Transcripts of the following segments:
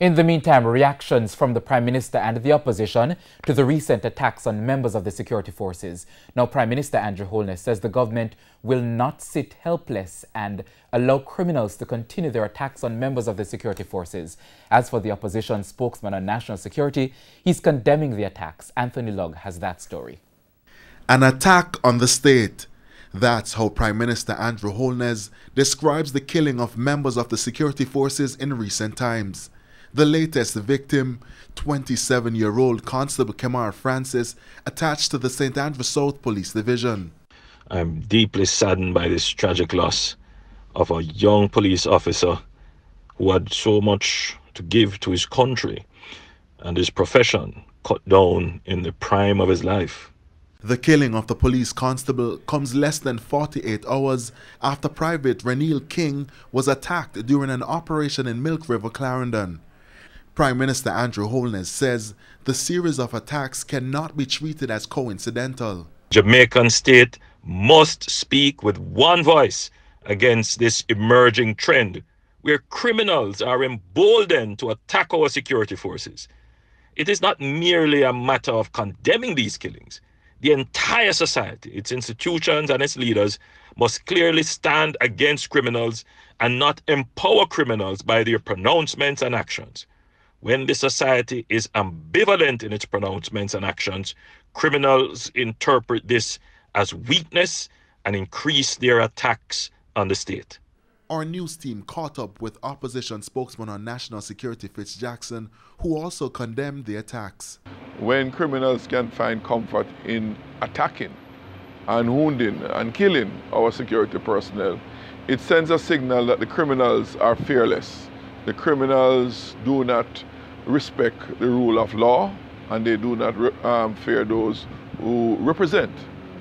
In the meantime, reactions from the Prime Minister and the opposition to the recent attacks on members of the security forces. Now, Prime Minister Andrew Holness says the government will not sit helpless and allow criminals to continue their attacks on members of the security forces. As for the opposition spokesman on national security, he's condemning the attacks. Anthony Lugg has that story. An attack on the state. That's how Prime Minister Andrew Holness describes the killing of members of the security forces in recent times. The latest victim, 27-year-old Constable Kemar Francis, attached to the St. Andrew South Police Division. I'm deeply saddened by this tragic loss of a young police officer who had so much to give to his country and his profession, cut down in the prime of his life. The killing of the police constable comes less than 48 hours after Private Renil King was attacked during an operation in Milk River, Clarendon. Prime Minister Andrew Holness says the series of attacks cannot be treated as coincidental. Jamaican state must speak with one voice against this emerging trend where criminals are emboldened to attack our security forces. It is not merely a matter of condemning these killings. The entire society, its institutions and its leaders must clearly stand against criminals and not empower criminals by their pronouncements and actions. When the society is ambivalent in its pronouncements and actions, criminals interpret this as weakness and increase their attacks on the state. Our news team caught up with opposition spokesman on national security Fitz Jackson, who also condemned the attacks. When criminals can find comfort in attacking and wounding and killing our security personnel, it sends a signal that the criminals are fearless. The criminals do not respect the rule of law, and they do not fear those who represent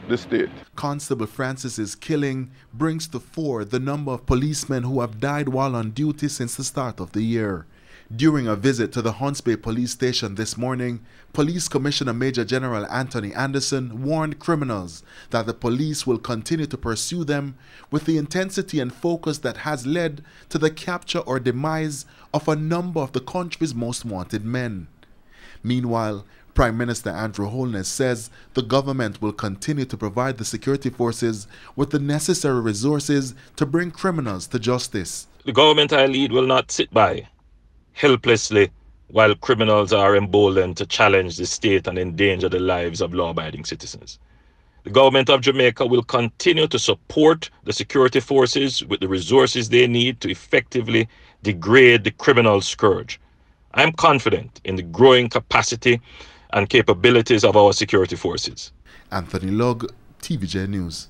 the state. Constable Francis's killing brings to fore the number of policemen who have died while on duty since the start of the year. During a visit to the Hunts Bay Police Station this morning, Police Commissioner Major General Anthony Anderson warned criminals that the police will continue to pursue them with the intensity and focus that has led to the capture or demise of a number of the country's most wanted men. Meanwhile, Prime Minister Andrew Holness says the government will continue to provide the security forces with the necessary resources to bring criminals to justice. The government I lead will not sit by helplessly while criminals are emboldened to challenge the state and endanger the lives of law-abiding citizens. The government of Jamaica will continue to support the security forces with the resources they need to effectively degrade the criminal scourge. I am confident in the growing capacity and capabilities of our security forces. Anthony Lugg, TVJ News.